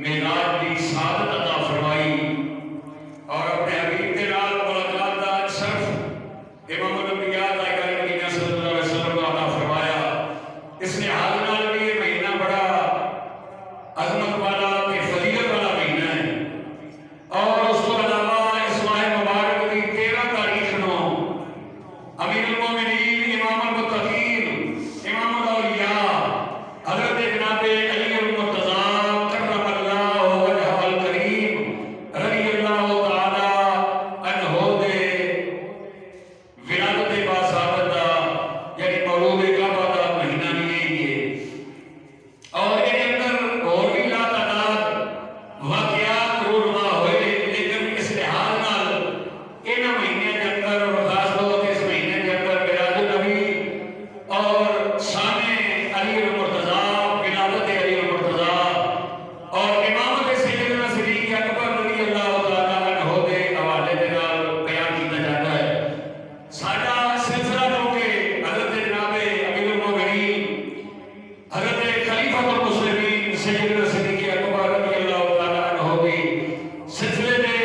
معراج دی سعادت عطا فرمائی اور اپنے حبیب کے نال ملاقات دا شرف امام الانبیاء تاجدار مدینہ صلی اللہ علیہ وسلم کو عطا فرمایا۔ اس لحاظ نال بھی یہ مہینہ بڑا عظمت والا تے فضیلت والا مہینہ ہے، اور اس کو علاوہ اس ماہ مبارک کی 13 تاریخ نو امیر المومنین امام المتقین امام الاولیاء حضرت جناب علی المرتضیٰ کرم اللہ وجہہ الکریم رضی اللہ تعالی عنہ دے ولادت باثابت دا یعنی مولود کعبہ دا مہینہ بھی یہی ہے، اور ان اندر اور بھی لا تعداد واقعات رونما ہوئے، لیکن اس لحاظ نال ان مہینے کے اندر اور خاص طور سے اس مہینے کے اندر میراج النبی اور شان علی المرتضیٰ، ولادت علی المرتضیٰ اور امامت سیدنا صدیق اکبر رضی اللہ تعالی عنہ دے حوالے دے نال بیان کیتا جاتا ہے۔ ساڈا سلسلہ جو کہ حضرت جناب امیر المومنین حضرت خلیفۃ المسلمین سیدنا صدیق اکبر رضی اللہ تعالی عنہ دی سلسلے دے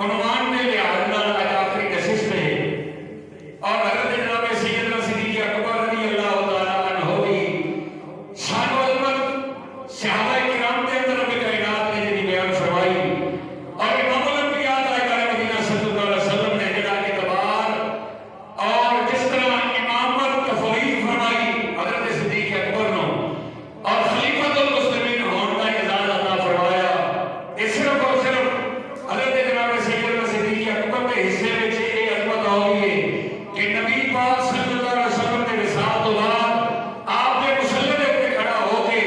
عنوان نے لحاظ نال آج آخری نشست ہے، اور حضرت جناب سیدنا صدیق اکبر رضی اللہ تعالی عنہ دی شان و عظمت صحابہ کرام کے اندر رب کائنات نے جی بیان فرمائی، اور امام الانبیاء تاجدار مدینہ صلی اللہ علیہ وسلم نے جڑا اعتبار اور جس طرح امامت تفویض فرمائی حضرت صدیق اکبر نو اور خلیفۃ المسلمین ہون کا اعزاز عطا فرمایا، یہ صرف اور صرف حضرت جناب سیدنا صدیق اکبر کے حصے میں یہ عظمت ہوئی ہے کہ نبی پاک صلی اللہ علیہ وسلم کے وصال تو بعد آپ کے مصلی کے اوپر کھڑا ہو کے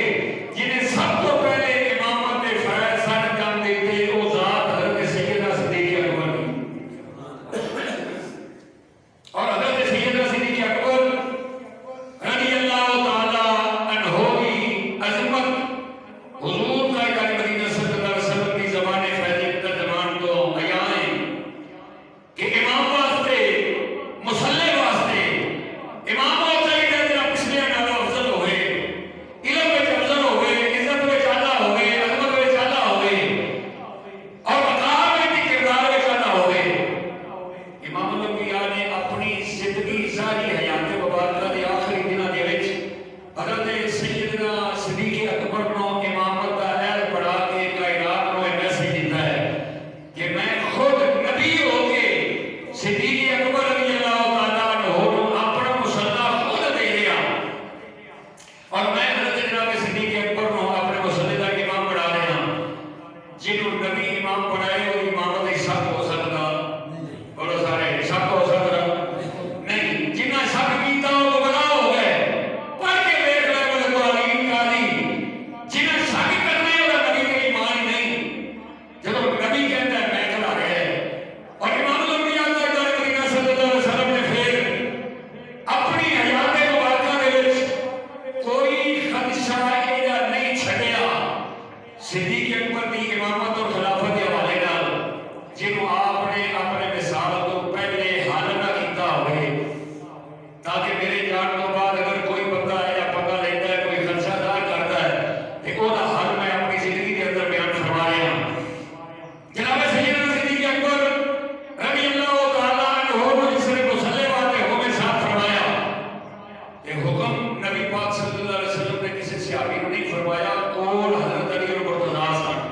جنہیں سب تو پہلے امامت کے فرائض سر انجام دیتے وہ ذات حضرت سیدنا صدیق اکبر کی، اور حضرت سیدنا صدیق اکبر رضی اللہ تعالی عنہ کی عظمت حضور تاجدار مدینہ صلی اللہ علیہ وسلم کی زبان فیض ترجمان تو عیاں ہے کہ امام واسطے مصلی واسطے امام وہ چاہیے جڑا پچھلے نالوں افضل ہوئے، علم وچ افضل ہوئے، عزت وچ اعلیٰ ہوئے، عظمت وچ اعلیٰ ہوئے، اور وقار وچ کردار وچ اعلیٰ ہوئے۔ امام الانبیاء نے اپنی زندگی ساری حیات مبارکہ دے آخری دنوں دے وچ حضرت سیدنا صدیق اکبر نو امامت دا اہل پڑھا کے کائنات نو یہ میسج دیتا ہے کہ میں خود نبی ہو کے صدیق اکبر رضی اللہ تعالیٰ عنہ نو اپنا مصلی خود دے دیا، اور میں حضرت جناب صدیق اکبر نو اپنے مصلی دا امام بنا رہا ہوں۔ جنہوں نبی امام بنائے وہ امامت ہی شک ہو سکتا، بولو سارے شک ہو سکتا نہیں، جنہ شک کیتا وہ گمراہ ہو گئے، پڑھ کے دیکھ لے وہ تعلیم قاضی جنہ شک کرنے والا نبی کے ایمان ہی نہیں، جب نبی کہتا ہے میں کھڑا رہے، اور امام الانبیاء تاجدار مدینہ صلی اللہ علیہ وسلم نے پھر اپنی حیات مبارکہ دے وچ کوئی خدشہ ایجا نہیں چھڈیا صدیق اکبر دی امامت اور خلافت کے حوالے نال، جنہوں آپ نے اپنے مثال تو پہلے حل نہ کیتا ہوئے، تاکہ میرے جان تو بعد اگر کوئی بندہ ہے یا پتہ لیتا ہے کوئی خدشہ ظاہر کرتا ہے کہ وہ حل میں اپنی زندگی کے اندر بیان فرما رہا ہوں۔ جناب سیدنا صدیق اکبر رضی اللہ تعالی عنہ کو جس نے مصلی واتے ہو میں ساتھ فرمایا کہ حکم نبی پاک صلی اللہ علیہ وسلم نے کسی صحابی کو نہیں فرمایا، کول حضرت علی المرتضیٰ سن،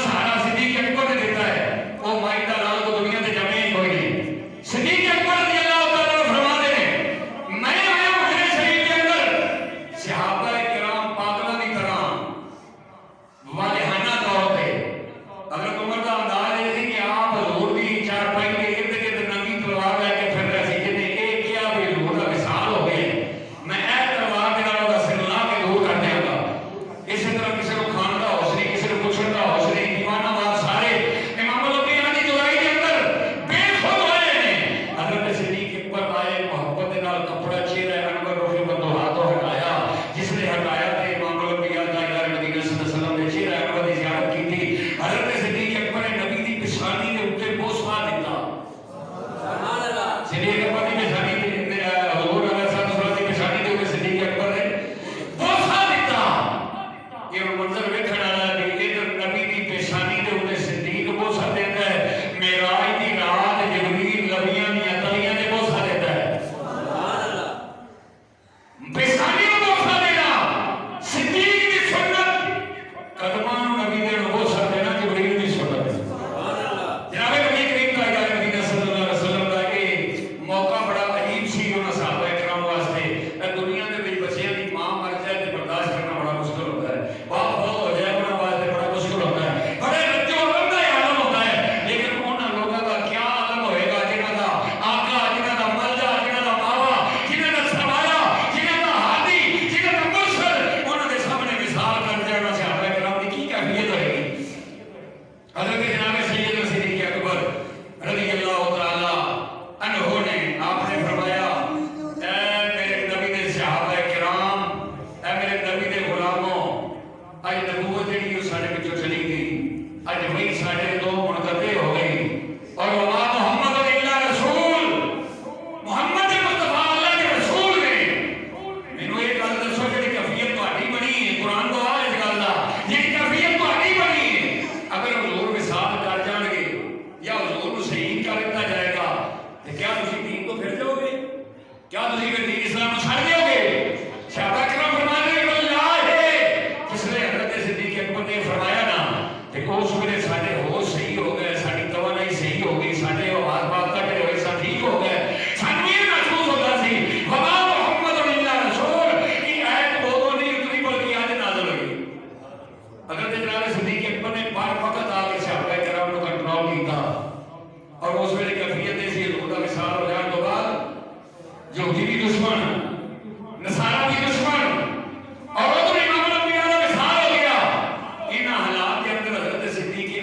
سہارا صدیق اکبر نے دیتا ہے، وہ مائی دا لال کو دنیا سے جمے ہی کوئی نہیں۔ صدیق اکبر رضی اللہ تعالیٰ عنہ فرماتے ہیں میں آیا حجرے شریف کے اندر صحابہ کرام پاگلوں کی طرح والہانہ طور پہ، حضرت عمر کا انداز یہ تھی کہ آپ حضور کی چارپائی کے ارد گرد ننگی تلوار لے کے پھر رہے سی جنہیں ایک کیا بھی حضور کا وصال ہو گئے، میں اے تلوار کے نال دا سر لا کے دور کر دیا گا۔ اسی طرح کسی کو کھان کا ہوش نہیں، کسی کو پوچھنے کا ہوش نہیں، دیوانہ وار سارے امام الانبیاء کی جدائی کے اندر بے خود ہوئے ہیں۔ حضرت صدیق اکبر آئے، محبت نال کپڑا چیرا انور روحی بندو ہاتھوں ہٹایا، جس نے ہٹایا تھے امام الانبیاء تاجدار مدینہ صلی اللہ علیہ وسلم نے چیرا انور کی زیارت کی تھی۔ حضرت صدیق اکبر نے نبی دی پچھانی کے اوپر بوسا دیتا، صدیق اکبر کی پچھانی حضور علیہ السلام کی پچھانی کے اوپر صدیق اکبر نے بوسا دیتا۔ یہ منظر ویکھن والا بھی ادھر نبی دی پیشانی دے اوپر صدیق بوسا دیتا ہے، معراج دی رات جبریل لبیاں دی تلیاں تے بوسا دیتا ہے، پیشانی کو بوسا دینا صدیق دی سنت، قدماں نوں نبی دے نوں بوسا دینا جبریل دی سنت ہے۔ جناب نبی کریم تاجدار مدینہ صلی اللہ علیہ وسلم کا یہ موقع بڑا عجیب سی انہاں صحابہ کرام واسطے۔ دنیا دے وچ بچیاں دی ماں مر جائے تے برداشت کرنا بڑا مشکل ہوتا ہے، باپ فوت ہو جائے انہاں واسطے بڑا مشکل ہوتا ہے، بڑے رنج و غم کا عالم ہوتا ہے، لیکن انہاں لوگاں کا کیا عالم ہوئے گا جنہاں دا آقا، جنہاں دا ملجا، جنہاں دا باوا، جنہاں دا سرمایہ، جنہاں دا ہادی، جنہاں دا مرشد انہاں دے سامنے مثال کر دے انہاں صحابہ کرام دی کی کیفیت ہوئے گی۔ حضرت جناب سیدنا صدیق اکبر رضی اللہ تعالی عنہ نے آپ نے فرمایا اے میرے نبی دے صحابہ کرام، اے میرے نبی دے غلاموں، اج نبوت جڑی وہ سارے وچوں چلی گئی، اج وہی سارے تو منقطع ہو گئی، اور وما محمد الا رسول، محمد مصطفیٰ اللہ کے رسول نے۔ مینوں یہ گل دسو جڑی کیفیت تہاڈی بنی ہے، قرآن کو آ اس گل دا جڑی کیفیت تہاڈی بنی ہے، اگر حضور وصال کر جان گے یا حضور کو شہید کر دیا جائے گا تو کیا تسی دین کو پھر جاؤ گے؟ کیا تسی پھر دین اسلام کو چھڑ دیو گے؟ صحابہ کرام فرماتے ہیں اللہ ہے جس نے حضرت صدیق اکبر نے فرمایا نا کہ اس ویلے سارے ہوش صحیح ہو گئے، ساری توانائی صحیح ہو گئی، سارے آواز بات کٹے ہوئے سب ٹھیک ہو گئے، سانوں یہ محسوس ہوتا سی وما محمد الا رسول، یہ آیت بہتوں نہیں اتری بلکہ آج نازل ہوئی۔ حضرت جناب صدیق اکبر نے بار وقت آ کے صحابہ کرام کو کنٹرول کیتا، اور اس ویلے کیفیت ایسی حضور کا وصال ہو جان تو بعد یہودی بھی دشمن، نصارہ بھی دشمن، اور ادھر امام الانبیاء کا وصال ہو گیا۔ ان حالات کے اندر حضرت صدیق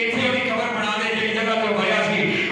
ਇੱਥੇ ਉਹਦੀ ਕਬਰ ਬਣਾ ਦੇ ਜਿਹੜੀ ਜਗ੍ਹਾ ਤੇ ਮਰਿਆ ਸੀ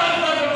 10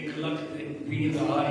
1,20,000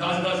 10-10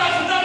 10-10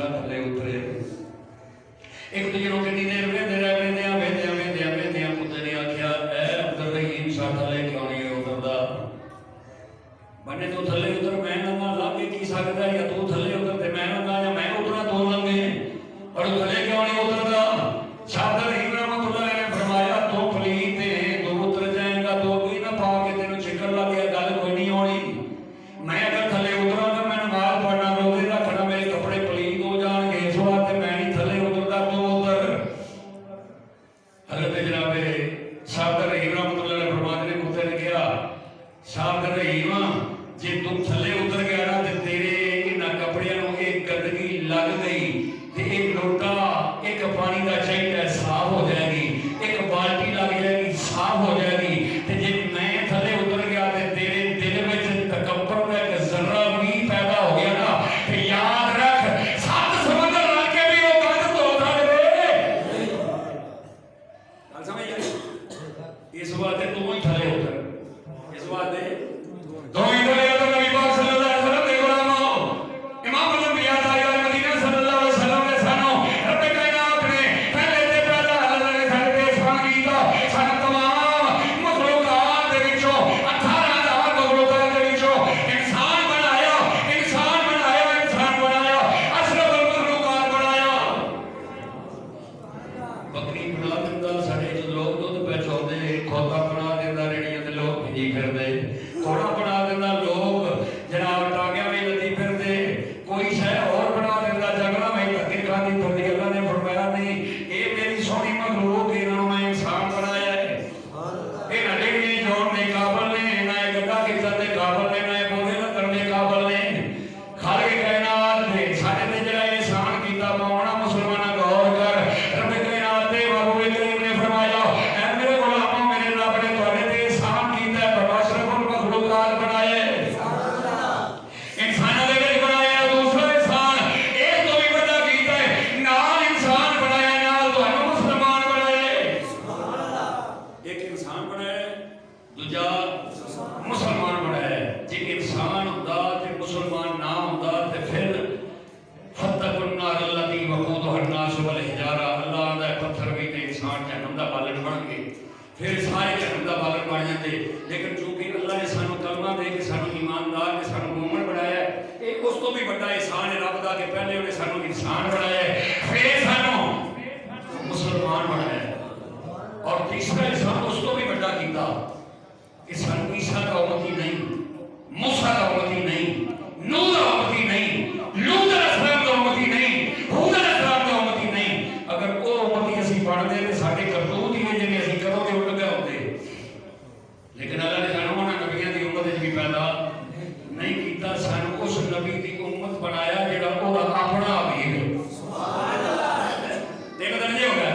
موسیٰ تھلے اترے ایک دوجے نوں کنی دیر ویندیاں پتر نے آکھیا اے عبد الرحیم شاہ تھلے کیوں نہیں اتردا بنے تو تھلے اتر میں نہ لاگے کی سکدا یا تو تھلے اتر تے میں نہ یا میں اترا تو لنگے اور تھلے کیوں نہیں اتردا شاہ الرحیم رحمۃ اللہ نے فرمایا تو پلیت ہے تو اتر جائے گا تو بھی نہ پا کے تینوں چکر لگ گیا گل کوئی نہیں ہونی میں اگر تھلے اترا گا میں نماز پڑھنا روزے رکھنا میرے کپڑے پلیت ہو جان گے اس واسطے میں نہیں تھلے اتردا تو اتر حضرت جناب شاہ الرحیم رحمۃ اللہ نے فرمایا نے کتے نے کہا شاہ الرحیم جے تم تھلے اتر گیا نا تے تیرے انہاں کپڑیاں نوں ایک گندگی لگ گئی تے ایک لوٹا ایک پانی دا چاہیے صاف ہو جائے گی ایک بالٹی لگ جائے گی صاف ہو جائے گی تے جے میں تھلے اتر گیا تے تیرے دل وچ تکبر دا ایک ذرہ بھی پیدا ہو گیا نا تے یاد رکھ سات سمندر رل کے بھی وہ گند دھو سکدے گل سمجھ آئی اس واسطے تو ہی تھلے اتر اس واسطے تو ہی تھلے اتر نبی پاک صلی اللہ علیہ وسلم دے غلامو امام الانبیاء تاجدار مدینہ صلی اللہ علیہ وسلم نے سانو رب کائنات نے پہلے تے پہلا اللہ نے سارے تے احسان کیتا سانو تمام مخلوقات دے وچوں 18,000 مخلوقات دے وچوں انسان بنایا اشرف المخلوقات بنایا بکری بنا دیندا ساڈے جو لوگ دودھ پہ چوندے کھوتا بنا دیندا ریڑیاں تے لوگ بھیجی پھردے تھوڑا بنا دینا لوگ جناب ٹانگیاں میں لدی پھر دے کوئی شے اور بنا دینا جنگلاں میں دھکے کھاندی پھردی اللہ نے فرمایا نہیں اے میری سونی مخلوق انہاں میں انسان بنایا ہے اے نہ ریڑیاں جوڑنے قابل نے نہ گڈا کھچن دے قابل نے نہ بوجھ لگن دے قابل نے خالق کائنات نے ساڈے تے جڑا احسان کیتا مونا مسلماناں غور کر رب کائنات دے محبوب کریم نے فرمایا اے میرے غلاموں میرے رب نے تواڈے تے احسان کیتا ہے اشرف المخلوقات بنائے انسانوں دے وچ بنایا دوسرا انسان اے تو بھی بڑا کیتا ہے نال انسان بنایا نال تانوں مسلمان بنائے سبحان اللہ ایک انسان بنایا دوجا مسلمان بنایا جے انسان ہوندا تے مسلمان نہ ہوندا تے پھر فتق النار الذی وقودها الناس والحجارہ اللہ دا پتھر بھی تے انسان جہنم دا بالن بن گئے پھر سارے جہنم دا بالن بن جاندے لیکن چونکہ اللہ نے سانو کلمہ دے کے سانو ایماندار کے سانو مومن بنایا ہے ایک اس تو بھی بڑا احسان ہے رب دا کہ پہلے انہیں سانو انسان بنایا ہے پھر سانو مسلمان بنایا ہے اور تیسرا احسان اس تو بھی بڑا کیتا کہ سانو عیسیٰ کا امتی نہیں موسیٰ کا امتی نہیں نوح کا امتی نہیں لوط علیہ السلام کا امتی نہیں ہود علیہ السلام کا امتی نہیں اگر وہ امتی اسی بن دے تے ساڈے کرتوت ہی جے اسی کدوں دے اٹھ گئے ہوندے لیکن اللہ نے سانو انہاں نبیاں دی امت وچ بھی پیدا نہیں کیتا سانو اس نبی دی امت بنایا جڑا او دا اپنا حبیب سبحان اللہ دیکھ درجے ہو گیا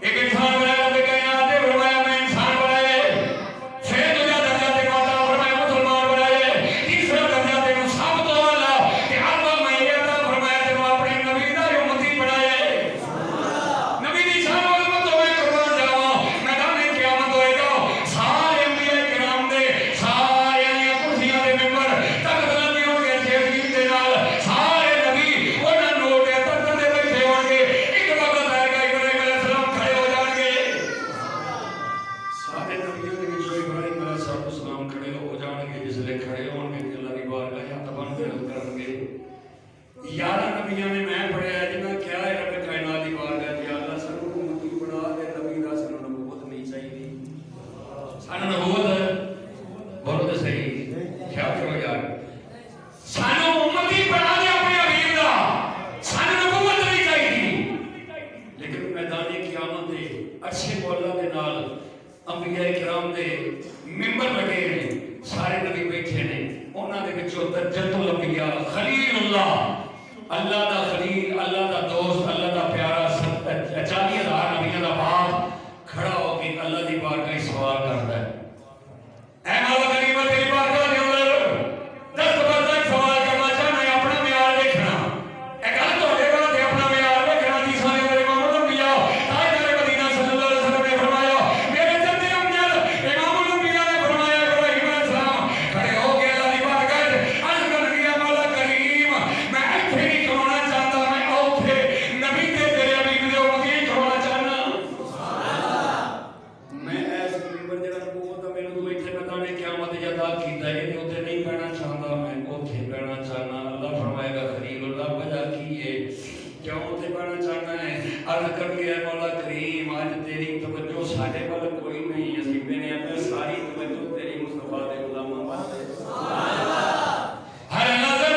ایک انسان بنایا رب کائنات نے فرمایا میں انسان بنایا پھر دوجا درجہ تے ماتا فرمایا مسلمان بنایا تیسرا درجہ تے سب تو اعلی کہ اللہ میں یہ عطا فرمایا تے اپنے نبی دا امتی بنایا سبحان اللہ نبی دی شان و عظمت میں قربان جاواں میدان قیامت ہوئے گا سارے انبیاء کرام دے سارے کرسیاں دے ممبر تخت لگے ہوں گے جیب دے نال سارے نبی انہاں نوں دے تخت دے بیٹھے ہون گے ایک وقت آئے گا ابراہیم علیہ السلام کھڑے ہو جان گے سارے نبیوں دے وچوں ابراہیم علیہ السلام کھڑے ہو جان گے جس لے کھڑے ہون گے اللہ دی بارگاہ یا تبن کرن گے 11 نبیوں نے میں پڑھیا جنہاں کیا ہے رب کائنات دی بارگاہ یا اللہ سانو امتی بنا دے نبی دا سانو نبوت نہیں چاہیے سانو نبوت بولو تے صحیح خیال کرو یار سانو امتی بنا دے اپنے حبیب دا سانو نبوت نہیں چاہیے لیکن میدان قیامت دے اچھے مولا دے نال انبیاء کرام دے ممبر لگے نے سارے نبی بیٹھے نے انہاں دے وچوں درجۃ الانبیاء خلیل اللہ دا خلیل اللہ دا دوست اللہ دا پیارا 40,000 نبیوں دا باپ کھڑا ہو کے اللہ دی بارگاہ سوال کرتا ہے اے مولا کریم تیری بارگاہ دے اندر دست بردہ سوال کرنا چاہنا ہے اپنا معیار دیکھنا اے گل تو دے گا تے اپنا معیار دیکھنا جی سارے میرے امام الانبیاء تاجدار مدینہ صلی اللہ علیہ وسلم نے فرمایا میرے جد امجد امام الانبیاء نے فرمایا ابراہیم علیہ السلام کھڑے ہو کے اللہ دی بارگاہ عرض کر دیا مولا کریم میں ایتھے نہیں کھڑونا چاہتا میں اللہ وجہ کی ہے کیوں تے بڑا چاہنا ہے عرض کر کے مولا کریم آج تیری توجہ ساڈے وال کوئی نہیں اسی نے اپنے ساری توجہ تیری مصطفیٰ دے غلاماں واسطے سبحان اللہ ہر نظر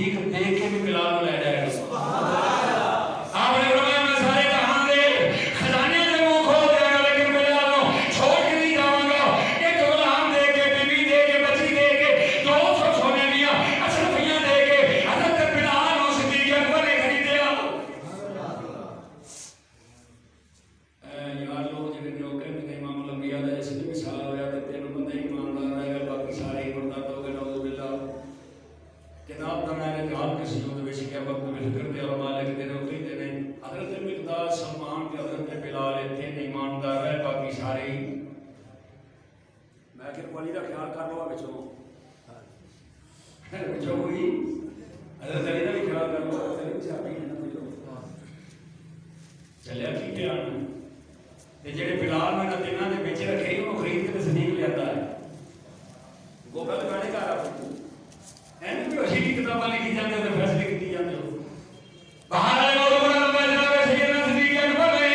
صدیق دیکھ کے بھی بلال کو لے جائے گا آپ نے فرمایا میں سارے جہان دے خزانے دے منہ کھول دیا گا لیکن بلال کو چھوڑ کے نہیں جاؤں گا ایک غلام دے کے بیوی دے کے بچی دے کے 200 سونے دیا اشرفیاں دے کے حضرت بلال اور صدیق اکبر نے خریدیا یار لوگ جنہیں لوگ کہتے ہیں امام الانبیاء دا اس لیے مثال ہویا تے تین بندے ایماندار رہ گئے باقی سارے ہی مرتد ہو گئے نعوذ باللہ کتاب دا میں نے جہاد کے سیوں دے وچ کیا وقت میں فکر دے علماء لکھتے نے کہتے نے حضرت مقداد سلمان تے حضرت بلال تین ایماندار رہ باقی سارے ہی میں کہ علی دا خیال کر لو وچوں ہوئی حضرت علی دا بھی خیال کر لو علی صحابی ہے نا چلیا کی بیان تے جڑے بلال میں تیناں دے وچ رکھے انہوں خرید کے صدیق لیاتا ہے وہ گل گانے کا این بھی اسی کی کتاباں لکھی جاندے تے فیصلے کیتے جاندے ہو باہر والے موضوع پر لمبا جناب سیدنا صدیق اکبر نے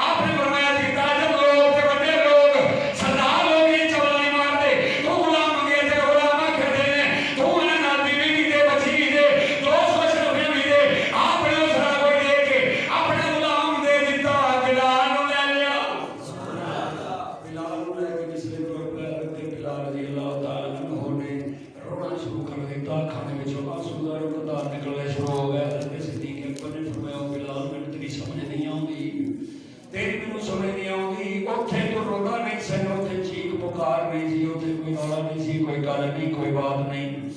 آپ نے فرمایا کہ تاجر لوگ تے بڑے لوگ سردار لوگ یہ چولا نہیں مارتے تو غلام منگے تے غلام کھڑے نے تو انہاں نال بیوی بھی دے بچی بھی دے 200 اشرفیاں بھی دے آپ نے اس طرح کوئی دے کے اپنے غلام دے دیتا بلال نو لے لیا بلال نو لے کے جس نے طور پر حضرت بلال رضی اللہ تعالی عنہ نے رونا شروع کر دیتا کھانے میں جو آنسو دا رونا نکلنے شروع ہو گیا حضرت صدیق اکبر نے فرمایا بلال میں تیری سمجھ نہیں آؤندی تیری مینوں سمجھ نہیں آؤندی اوتھے تو رونا نہیں سی اوتھے چیخ پکار نہیں سی اوتھے کوئی رولا نہیں سی کوئی گل نہیں کوئی بات نہیں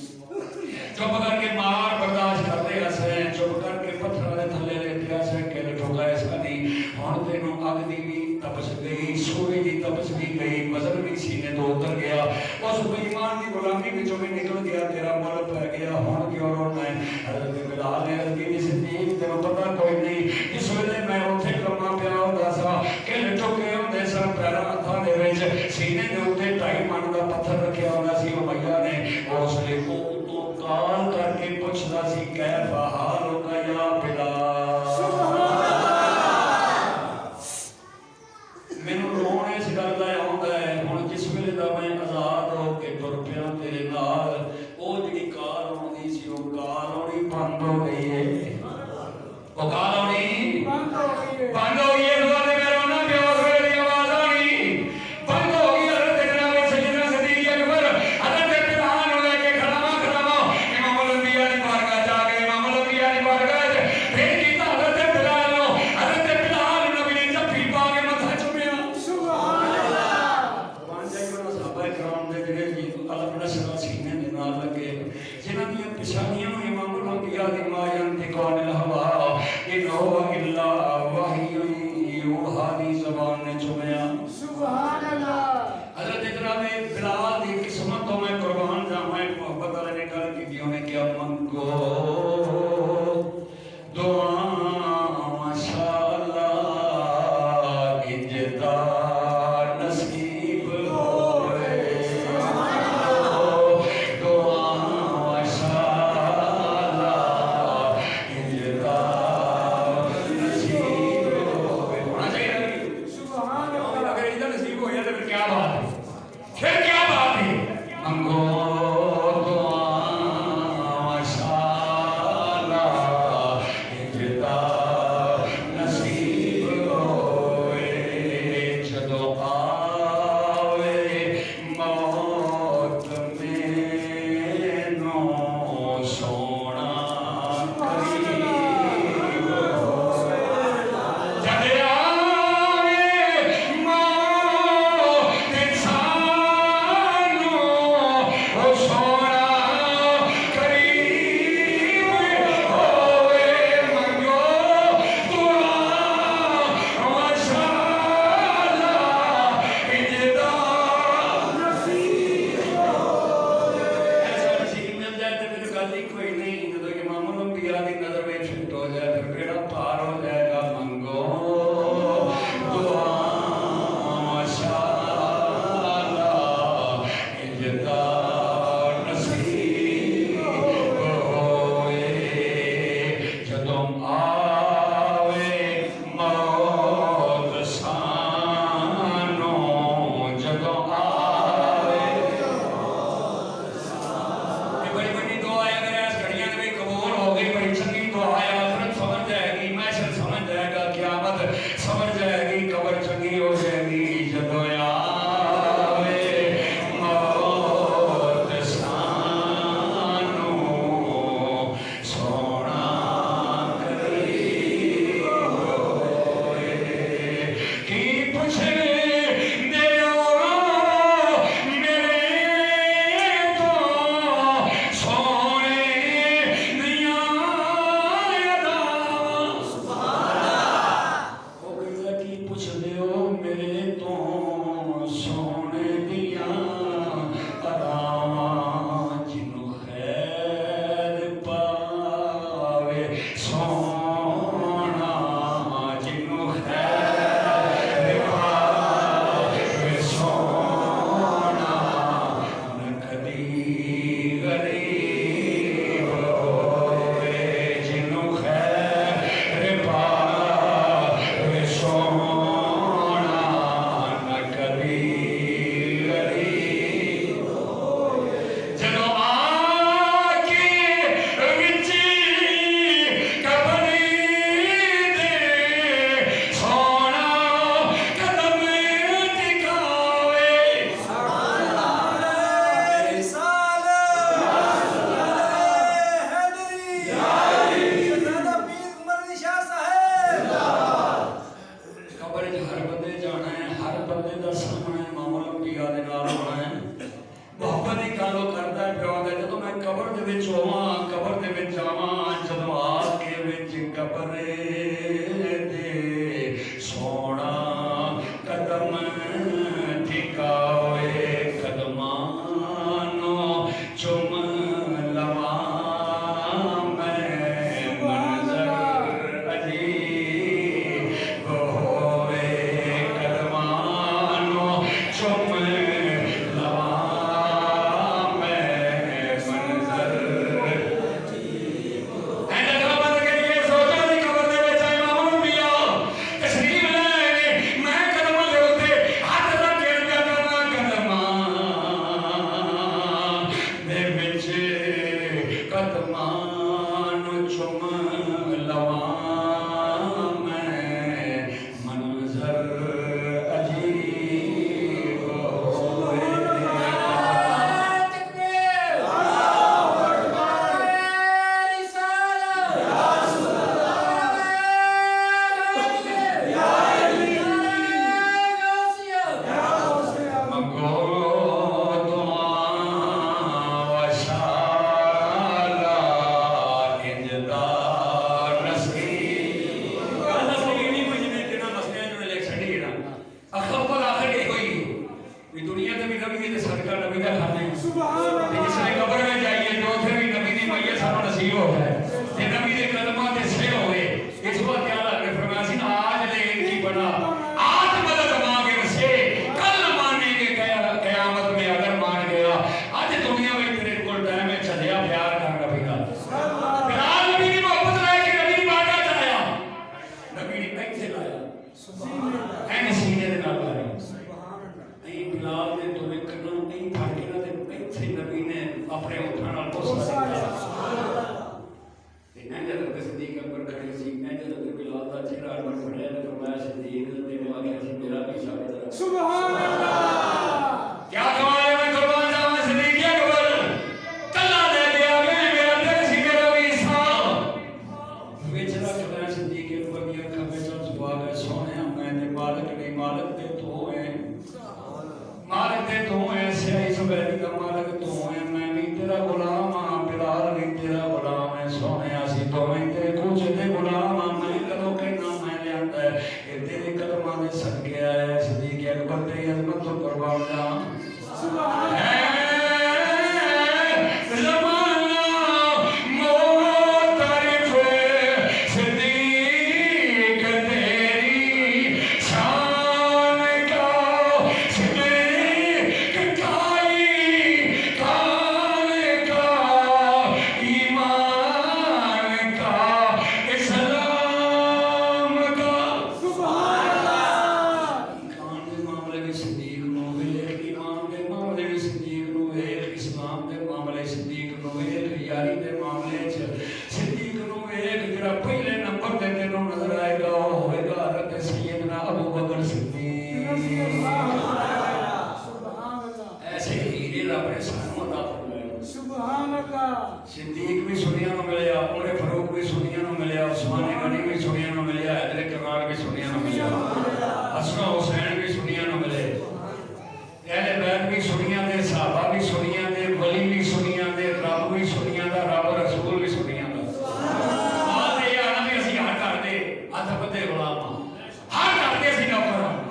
چپ کر کے مار برداشت کرتے ہسے چپ کر کے پتھر والے تھلے لیتے ہسے کہ ٹھوکا ایسا نہیں ہن تینوں اگ دی بھی تپس گئی سورج دی تپس بھی گئی وزن بھی سینے تو اتر گیا اس بےایمان کی غلامی وچوں بھی نکل گیا تیرا مول پہ گیا ہن کیوں رونا ہے حضرت بلال نے عرض کی صدیق تینوں پتہ کوئی نہیں اس ویلے میں اوتھے لمما پیا ہوندا سا کہ ٹھوکے ہوندے سن پیراں ہتھاں دے وچ سینے دے اوتے 2.5 من دا پتھر رکھیا ہوندا سی امیہ نے اس لے کو کال کر کے پوچھدا سی کیف حالک یا بلال مینوں رون اس گل دا آوندا ہے ہن جس ویلے دا میں آزاد ہو کے تر پیا تیرے نال او جڑی کال آوندی سی او کال آونی بند ہو گئی ہے او کال آونی بند ہو گئی ہے دوبارے میں رونا پیا اس ویلے دی آواز آئی بند ہو گئی حضرت جناب سیدنا صدیق اکبر حضرت بلال نو لے کے کھڑا امام الانبیاء دی بارگاہ جا کے امام الانبیاء دی بارگاہ پھر کیتا حضرت بلال نو حضرت بلال نبی نے جفی پا کے متھا چومیا سبحان اللہ وان جے کو صحابہ کرام دے جڑے جی الگ نشر سینے دے نال لگے جنہاں دی پچھانیاں امام الانبیاء دی ما ینتقال الہوا انہو الا وحی یوحا دی زبان نے چومیا سبحان اللہ حضرت جناب بلال دی قسمت تو میں قربان جاواں محبت والے نے گل کی انہوں نے کیا منگو دعا ماشاءاللہ اجدا نصیب ہوئے دعا ماشاءاللہ اجدا نصیب ہوئے ہونا چاہیے سبحان اللہ اگر اجدا نصیب ہو جائے تو پھر کیا بات ہے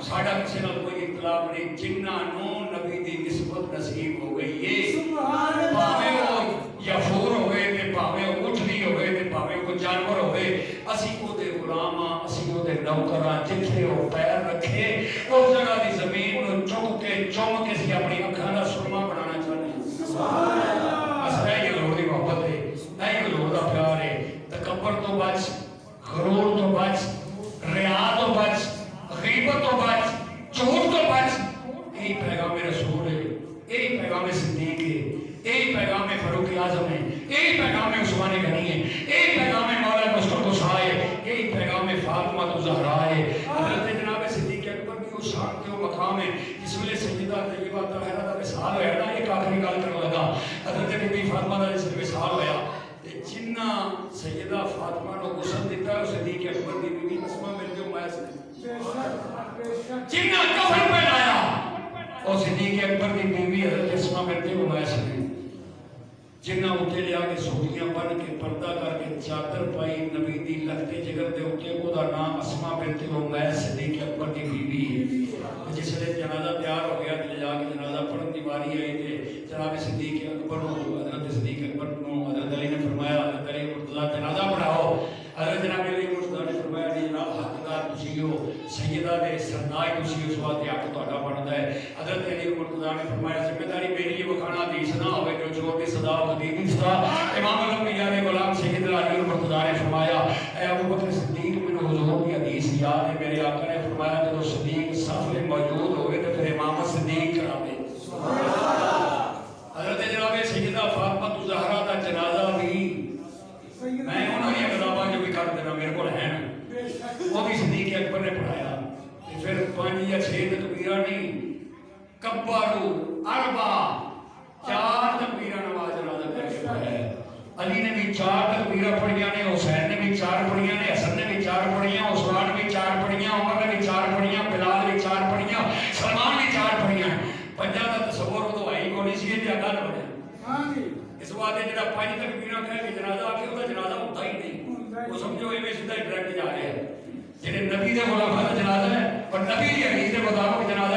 ਸਾਡਾ بخشے نال کوئی اختلاف نہیں، جنہاں نو نبی دی نسبت نصیب ہو گئی ہے، بھاوے وہ یفور ہوئے تے بھاوے وہ اٹھنی ہوئے تے بھاوے وہ جانور ہوئے، اسی کو دے غلام ہاں، اسی کو دے نوکر ہاں، جتھے وہ پیر رکھے اس جگہ دی زمین نو چوم کے سی اپنی اکھاں دا سرما بنانا چاہتے ہیں۔ سبحان اللہ۔ بس اے حضور دی محبت ہے، اے حضور دا پیار ہے، تکبر تو بچ، غرور تو بچ، ریا تو بچ، غیبت تو بچ، جھوٹ تو بچ۔ یہی پیغام رسول ہے، یہی پیغام صدیق ہے، یہی پیغام فاروق اعظم ہے، یہی پیغام عثمان غنی ہے، یہی پیغام مولا مصطفیٰ ہے، یہی پیغام فاطمہ الزہرا ہے۔ حضرت جناب صدیق اکبر کی وہ شان کے وہ مقام ہے جس ویلے سیدہ طیبہ طاہرہ دا وصال ہویا نا، ایک آخری گل کرنے لگا، حضرت بی بی فاطمہ دا جس وصال ہویا تے جنہ سیدہ فاطمہ نو غسل دیتا ہے صدیق اکبر دی بیوی اسماء بنت امیس نے، جنہ کفن پہنایا اور صدیق اکبر دی بیوی حضرت اسماء بنت امیس نے، جنہ اتنے لیا کے سوٹیاں بن کے پردہ کر کے چادر پائی نبی دی لگتے جگر دے اتنے وہ دا نام اسماء بنت امیس صدیق اکبر دی بیوی ہے۔ جس لئے جنازہ تیار ہو گیا لے جا کے جنازہ پڑھن دی باری آئی تھے، جناب صدیق اکبر نو حضرت صدیق اکبر نو حضرت علی نے فرمایا حضرت علی مرتضیٰ جنازہ پڑھاؤ۔ حضرت جناب علی مرتضیٰ نے فرمایا کہ جناب حقدار تسی ہو، سیدہ دے سردار تسی اس وقت حق تہاڈا بندا ہے۔ حضرت علی مرتضیٰ نے فرمایا ذمہ داری میری یہ وکھانا حدیث نہ ہوئے جو چور دی صدا حدیث دی صدا۔ امام الانبیاء نے غلام سید علی مرتضیٰ نے فرمایا اے ابو بکر صدیق میں حضور کی حدیث یاد ہے، میرے آقا نے فرمایا کہ صدیق صف میں موجود ہوئے تو پھر امام صدیق کراوے۔ حضرت جناب سیدہ فاطمہ الزہرا دا جنازہ بھی میں انہوں نے کتاباں جو بھی کر دینا میرے کو ہے نا، وہ بھی صدیق اکبر نے پڑھایا۔ پھر 5 یا 6 تکبیرہ نہیں، کبارو اربع 4 تکبیرہ نماز جنازہ کر کے پڑھایا۔ علی نے بھی 4 تکبیرہ پڑھیاں نے، حسین نے بھی 4 پڑھیاں نے، حسن نے بھی 4 پڑھیاں، عثمان بھی 4 پڑھیاں، عمر نے بھی 4 پڑھیاں، بلال بھی 4 پڑھیاں، سلمان بھی 4 پڑھیاں۔ پنجاں دا تصور تو آئی کو نہیں سی تے اگل بنیا۔ اس واسطے جڑا 5 تکبیرہ کہہ کے جنازہ آ کے وہ جنازہ ہوتا ہی نہیں، وہ سمجھو ایویں سیدھا ڈائریکٹ جا رہے ہیں۔ جڑے نبی دے خلافہ دا جنازہ ہے اور نبی دی حدیث دے مطابق جنازہ